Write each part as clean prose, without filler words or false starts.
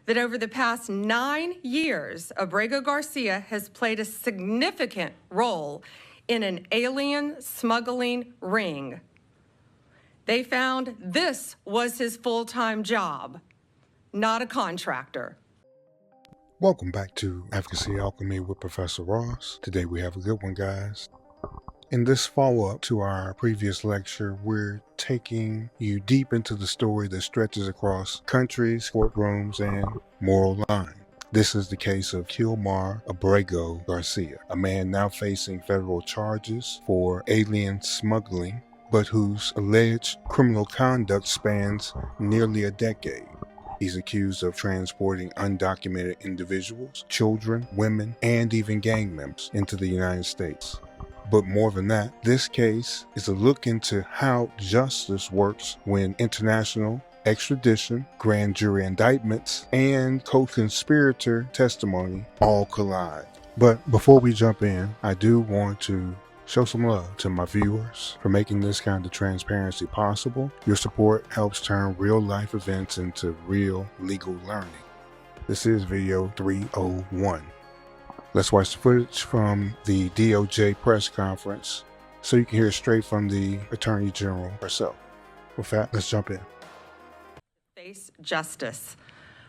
that over the past 9 years, Abrego Garcia has played a significant role in an alien smuggling ring. They found this was his full-time job, not a contractor. Welcome back to Advocacy Alchemy with Professor Ross. Today we have a good one, guys. In this follow-up to our previous lecture, we're taking you deep into the story that stretches across countries, courtrooms, and moral lines. This is the case of Kilmar Abrego Garcia, a man now facing federal charges for alien smuggling, but whose alleged criminal conduct spans nearly a decade. He's accused of transporting undocumented individuals, children, women, and even gang members into the United States. But more than that, this case is a look into how justice works when international extradition, grand jury indictments, and co-conspirator testimony all collide. But before we jump in, I do want to show some love to my viewers for making this kind of transparency possible. Your support helps turn real-life events into real legal learning. This is video 301. Let's watch the footage from the DOJ press conference so you can hear straight from the Attorney General herself. With that, let's jump in. Face justice.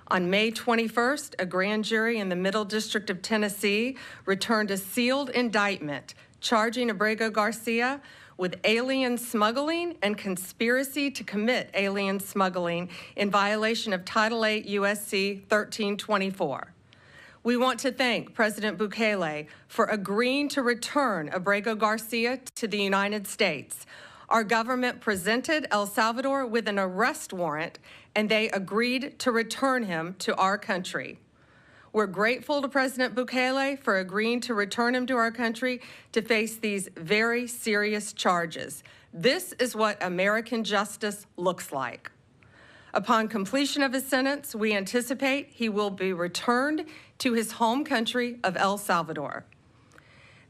On May 21st, a grand jury in the Middle District of Tennessee returned a sealed indictment charging Abrego Garcia with alien smuggling and conspiracy to commit alien smuggling in violation of Title 8 U.S.C. 1324. We want to thank President Bukele for agreeing to return Abrego Garcia to the United States. Our government presented El Salvador with an arrest warrant, and they agreed to return him to our country. We're grateful to President Bukele for agreeing to return him to our country to face these very serious charges. This is what American justice looks like. Upon completion of his sentence, we anticipate he will be returned to his home country of El Salvador.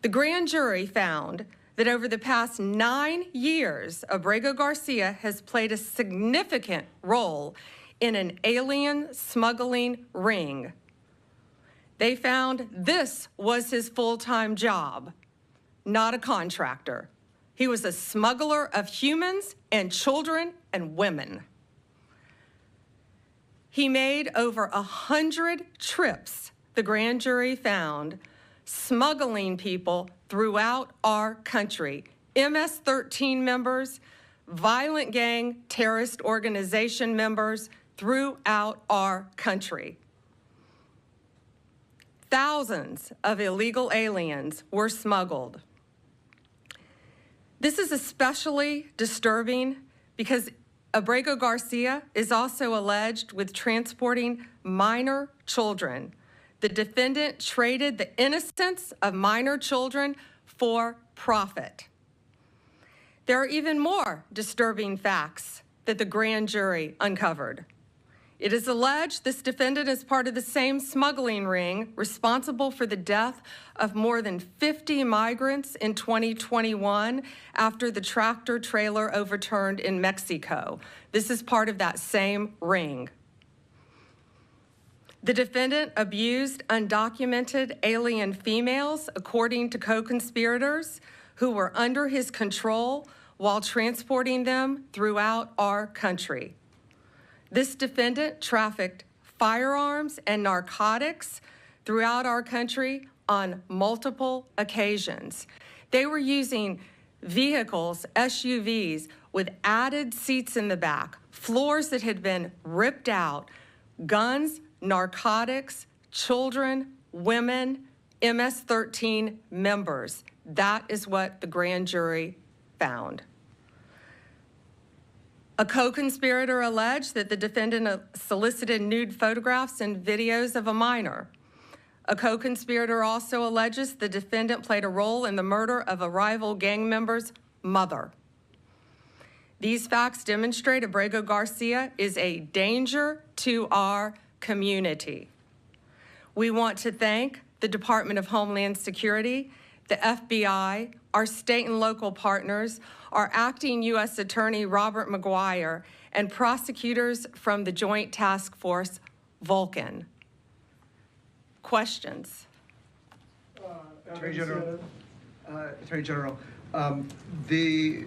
The grand jury found that over the past 9 years, Abrego Garcia has played a significant role in an alien smuggling ring. They found this was his full-time job, not a contractor. He was a smuggler of humans and children and women. He made over 100 trips, the grand jury found, smuggling people throughout our country. MS-13 members, violent gang terrorist organization members throughout our country. Thousands of illegal aliens were smuggled. This is especially disturbing because Abrego Garcia is also alleged with transporting minor children. The defendant traded the innocence of minor children for profit. There are even more disturbing facts that the grand jury uncovered. It is alleged this defendant is part of the same smuggling ring responsible for the death of more than 50 migrants in 2021 after the tractor trailer overturned in Mexico. This is part of that same ring. The defendant abused undocumented alien females, according to co-conspirators who were under his control while transporting them throughout our country. This defendant trafficked firearms and narcotics throughout our country on multiple occasions. They were using vehicles, SUVs, with added seats in the back, floors that had been ripped out, guns, narcotics, children, women, MS-13 members. That is what the grand jury found. A co-conspirator alleged that the defendant solicited nude photographs and videos of a minor. A co-conspirator also alleges the defendant played a role in the murder of a rival gang member's mother. These facts demonstrate Abrego Garcia is a danger to our community. We want to thank the Department of Homeland Security, the FBI, our state and local partners, our acting U.S. Attorney Robert McGuire, and prosecutors from the Joint Task Force Vulcan. Questions? Attorney General, the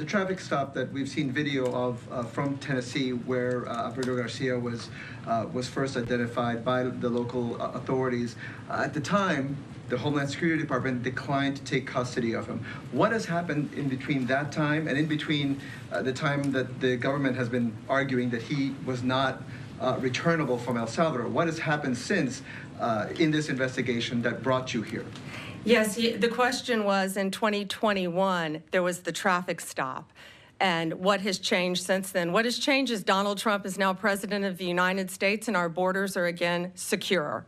traffic stop that we've seen video of from Tennessee, where Abrego Garcia was first identified by the local authorities, at the time, the Homeland Security Department declined to take custody of him. What has happened in between that time and in between the time that the government has been arguing that he was not returnable from El Salvador? What has happened since in this investigation that brought you here? Yes, the question was in 2021, there was the traffic stop. And what has changed since then? What has changed is Donald Trump is now president of the United States and our borders are again secure.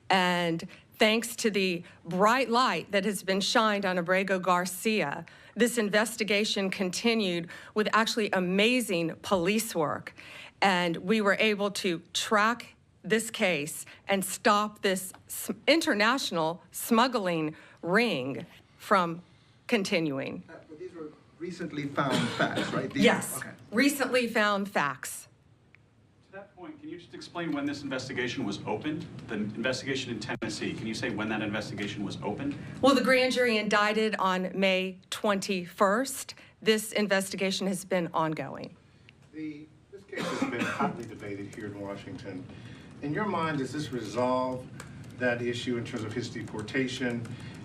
And thanks to the bright light that has been shined on Abrego Garcia, this investigation continued with actually amazing police work. And we were able to track this case and stop this international smuggling ring from continuing. But these were recently found facts, right? Yes, okay. Recently found facts. To that point, can you just explain when this investigation was opened? The investigation in Tennessee, can you say when that investigation was opened? Well, the grand jury indicted on May 21st. This investigation has been ongoing. This case has been hotly debated here in Washington. In your mind, does this resolve that issue in terms of his deportation?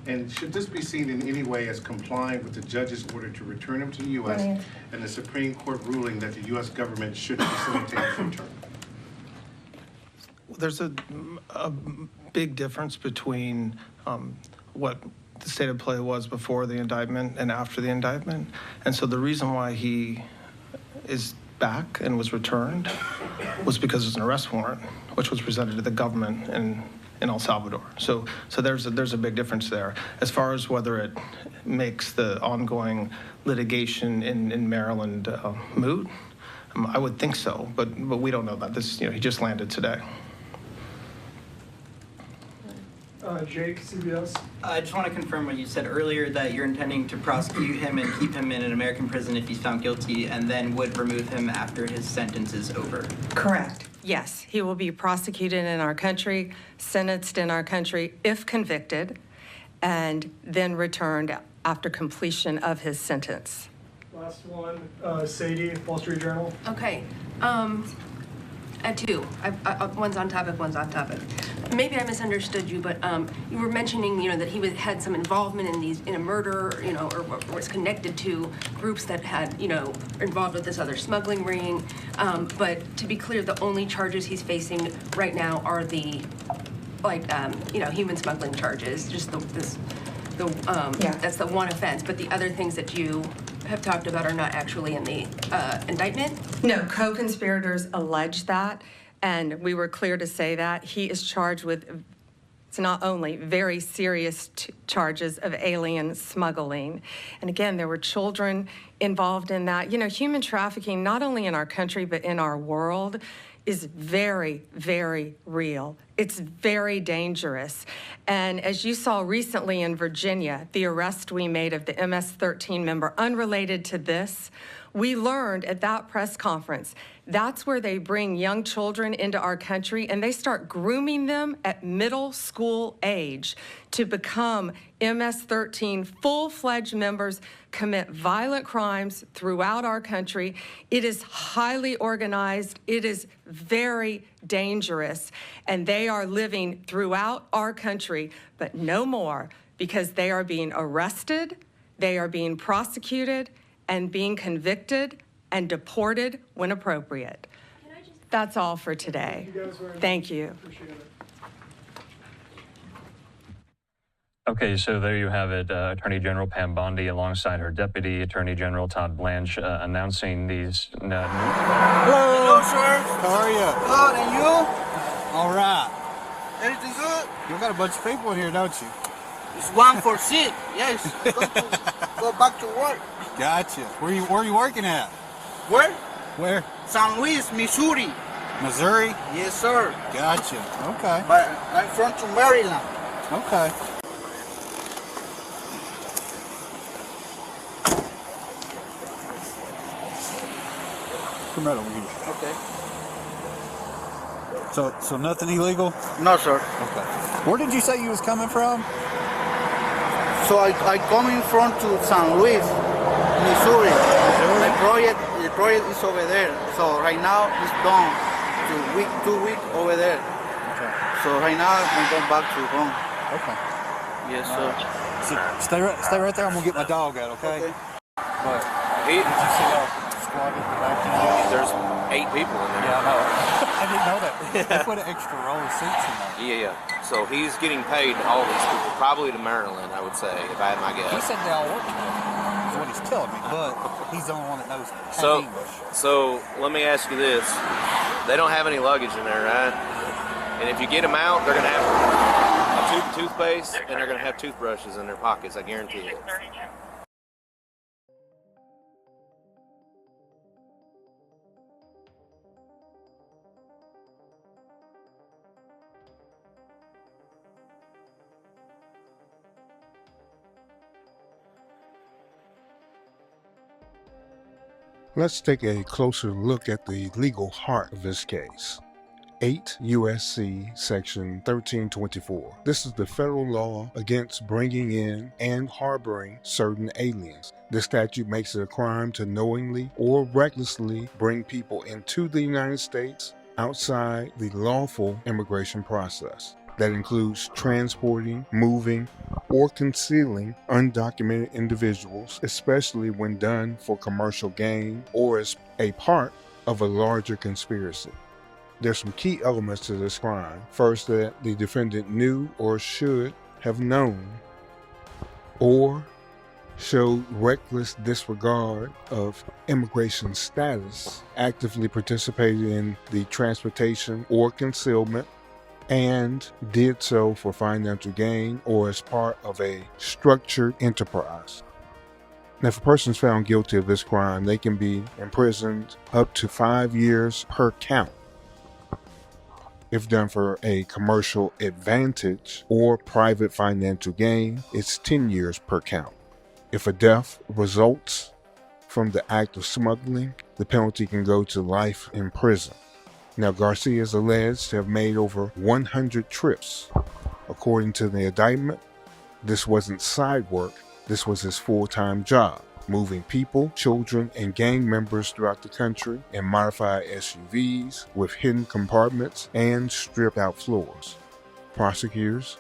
And should this be seen in any way as complying with the judge's order to return him to the U.S. and the Supreme Court ruling that the U.S. government should facilitate his return? Well, there's a big difference between what the state of play was before the indictment and after the indictment. And so the reason why he is back and was returned was because there's an arrest warrant, which was presented to the government in El Salvador. So there's a big difference there. As far as whether it makes the ongoing litigation in Maryland moot, I would think so, but we don't know that. He just landed today. Jake, CBS. I just want to confirm what you said earlier, that you're intending to prosecute him and keep him in an American prison if he's found guilty, and then would remove him after his sentence is over. Correct. Yes, he will be prosecuted in our country, sentenced in our country if convicted, and then returned after completion of his sentence. Last one, Sadie, Wall Street Journal. Okay. Two. One's on topic, one's off topic. Maybe I misunderstood you, but you were mentioning, that he had some involvement in a murder, or was connected to groups that had, involved with this other smuggling ring. But to be clear, the only charges he's facing right now are the, human smuggling charges. Just that's the one offense. But the other things that you have talked about are not actually in the indictment? No, co-conspirators allege that, and we were clear to say that. He is charged with, it's not only very serious charges of alien smuggling. And again, there were children involved in that. Human trafficking, not only in our country, but in our world, is very, very real. It's very dangerous. And as you saw recently in Virginia, the arrest we made of the MS-13 member, unrelated to this, we learned at that press conference, that's where they bring young children into our country and they start grooming them at middle school age to become MS-13 full-fledged members, commit violent crimes throughout our country. It is highly organized. It is very dangerous. And they are living throughout our country, but no more, because they are being arrested, they are being prosecuted, and being convicted and deported when appropriate. That's all for today. Thank you. Appreciate it. Okay, so there you have it. Attorney General Pam Bondi alongside her Deputy Attorney General Todd Blanche announcing these. Hello. Hello, sir. How are you? Good, and you? All right. Everything good? You got a bunch of people in here, don't you? It's one for sick. Yes. Go back to work. Gotcha. Where are you working at? Where? Where? San Luis, Missouri. Missouri? Yes, sir. Gotcha. Okay. But I'm from Maryland. Okay. Come right over here. Okay. So nothing illegal? No, sir. Okay. Where did you say you was coming from? So I coming from to San Luis, Missouri. The project is over there. So right now it's done. 2 weeks over there. Okay. So right now I'm going back to home. Okay. Yes, sir. So stay right there. I'm gonna get my dog out. Okay. But He, did you see how squad at the back? there's 8 people in there. Yeah, I know. I didn't know that. They put an extra row of seats in there. Yeah. So he's getting paid to all these people, probably to Maryland, I would say, if I had my He guess. said they all work together. Is what he's telling me, but he's the only one that knows So, English. so let me ask you this: they don't have any luggage in there, right? And if you get them out, they're gonna have a tube of toothpaste and they're gonna have toothbrushes in their pockets. I guarantee it. Let's take a closer look at the legal heart of this case. 8 U.S.C. Section 1324. This is the federal law against bringing in and harboring certain aliens. This statute makes it a crime to knowingly or recklessly bring people into the United States outside the lawful immigration process. That includes transporting, moving, or concealing undocumented individuals, especially when done for commercial gain or as a part of a larger conspiracy. There's some key elements to this crime. First, that the defendant knew or should have known or showed reckless disregard of immigration status, actively participated in the transportation or concealment, and did so for financial gain or as part of a structured enterprise. Now, if a person is found guilty of this crime, they can be imprisoned up to 5 years per count. If done for a commercial advantage or private financial gain, it's 10 years per count. If a death results from the act of smuggling, the penalty can go to life in prison. Now, Garcia is alleged to have made over 100 trips. According to the indictment, this wasn't side work, this was his full-time job, moving people, children, and gang members throughout the country in modified SUVs with hidden compartments and stripped-out floors. Prosecutors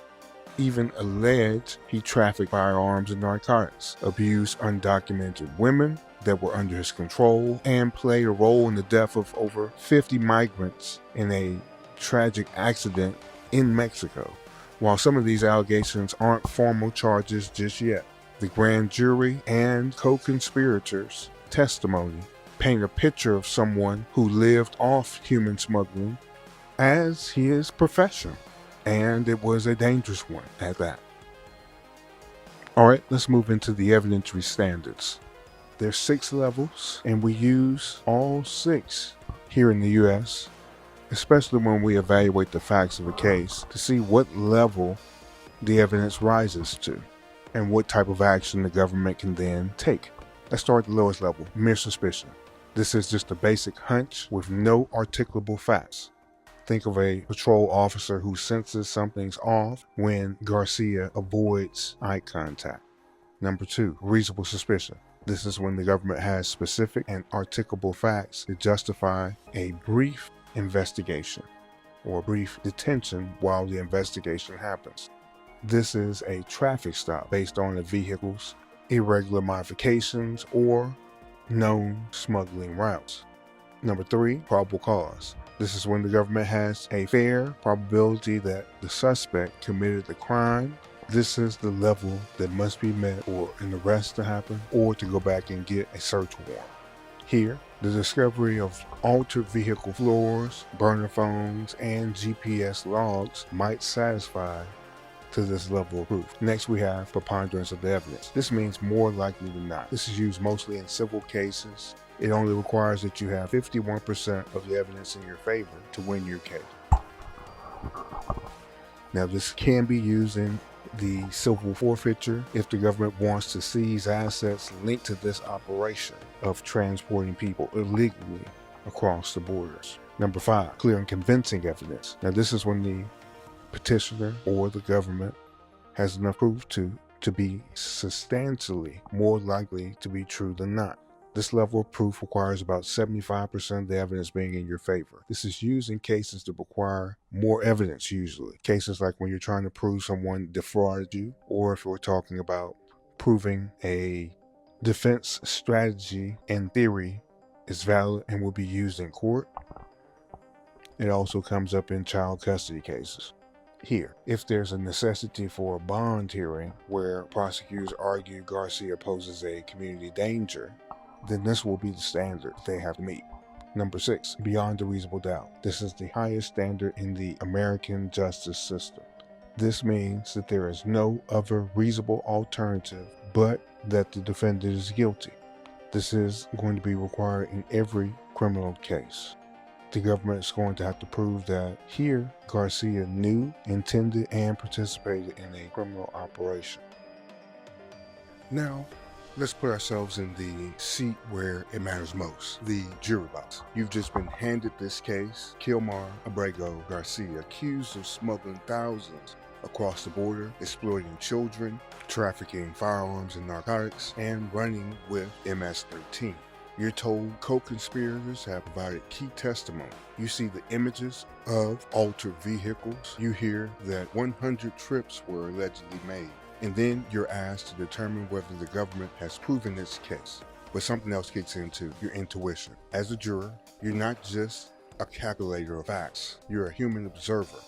even allege he trafficked firearms and narcotics, abused undocumented women that were under his control, and played a role in the death of over 50 migrants in a tragic accident in Mexico. While some of these allegations aren't formal charges just yet, the grand jury and co-conspirators' testimony paint a picture of someone who lived off human smuggling as his profession, and it was a dangerous one at that. All right, let's move into the evidentiary standards. There's 6 levels, and we use all 6 here in the U.S., especially when we evaluate the facts of a case to see what level the evidence rises to and what type of action the government can then take. Let's start at the lowest level, mere suspicion. This is just a basic hunch with no articulable facts. Think of a patrol officer who senses something's off when Garcia avoids eye contact. Number 2, reasonable suspicion. This is when the government has specific and articulable facts to justify a brief investigation or a brief detention while the investigation happens. This is a traffic stop based on the vehicle's irregular modifications or known smuggling routes. Number 3, probable cause. This is when the government has a fair probability that the suspect committed the crime. This is the level that must be met for an arrest to happen or to go back and get a search warrant. Here, the discovery of altered vehicle floors, burner phones, and GPS logs might satisfy to this level of proof. Next, we have preponderance of the evidence. This means more likely than not. This is used mostly in civil cases. It only requires that you have 51% of the evidence in your favor to win your case. Now, this can be used in the civil forfeiture if the government wants to seize assets linked to this operation of transporting people illegally across the borders. Number 5, clear and convincing evidence. Now this is when the petitioner or the government has enough proof to be substantially more likely to be true than not. This level of proof requires about 75% of the evidence being in your favor. This is used in cases that require more evidence usually. Cases like when you're trying to prove someone defrauded you, or if we're talking about proving a defense strategy and theory is valid and will be used in court. It also comes up in child custody cases. Here, if there's a necessity for a bond hearing where prosecutors argue Garcia poses a community danger, then this will be the standard they have to meet. Number 6, beyond a reasonable doubt. This is the highest standard in the American justice system. This means that there is no other reasonable alternative but that the defendant is guilty. This is going to be required in every criminal case. The government is going to have to prove that here Garcia knew, intended, and participated in a criminal operation. Now, let's put ourselves in the seat where it matters most, the jury box. You've just been handed this case, Kilmar Abrego Garcia, accused of smuggling thousands across the border, exploiting children, trafficking firearms and narcotics, and running with MS-13. You're told co-conspirators have provided key testimony. You see the images of altered vehicles. You hear that 100 trips were allegedly made. And then you're asked to determine whether the government has proven its case. But something else gets into your intuition. As a juror, you're not just a calculator of facts. You're a human observer.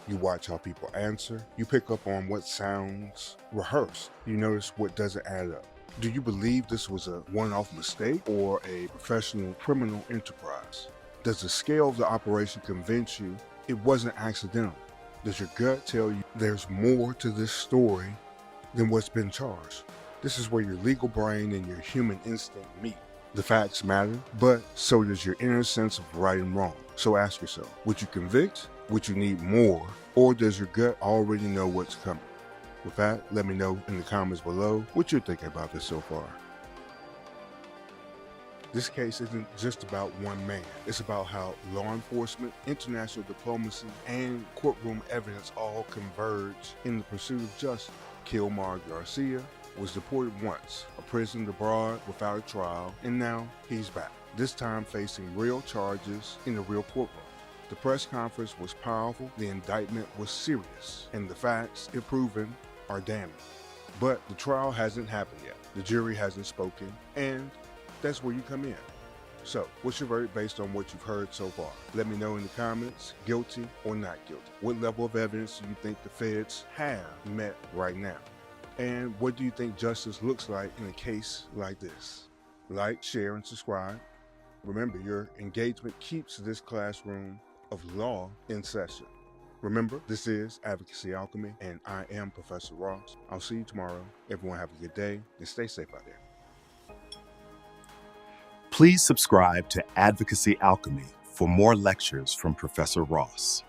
You watch how people answer. You pick up on what sounds rehearsed. You notice what doesn't add up. Do you believe this was a one-off mistake or a professional criminal enterprise? Does the scale of the operation convince you it wasn't accidental? Does your gut tell you there's more to this story than what's been charged? This is where your legal brain and your human instinct meet. The facts matter, but so does your inner sense of right and wrong. So ask yourself, would you convict? Would you need more? Or does your gut already know what's coming? With that, let me know in the comments below what you're thinking about this so far. This case isn't just about one man. It's about how law enforcement, international diplomacy, and courtroom evidence all converge in the pursuit of justice. Kilmar Garcia was deported once, imprisoned abroad without a trial, and now he's back, this time facing real charges in a real courtroom. The press conference was powerful, the indictment was serious, and the facts, if proven, are damning. But the trial hasn't happened yet. The jury hasn't spoken, and that's where you come in. So, what's your verdict based on what you've heard so far? Let me know in the comments, guilty or not guilty. What level of evidence do you think the feds have met right now? And what do you think justice looks like in a case like this? Like, share, and subscribe. Remember, your engagement keeps this classroom of law in session. Remember, this is Advocacy Alchemy, and I am Professor Ross. I'll see you tomorrow. Everyone have a good day, and stay safe out there. Please subscribe to Advocacy Alchemy for more lectures from Professor Ross.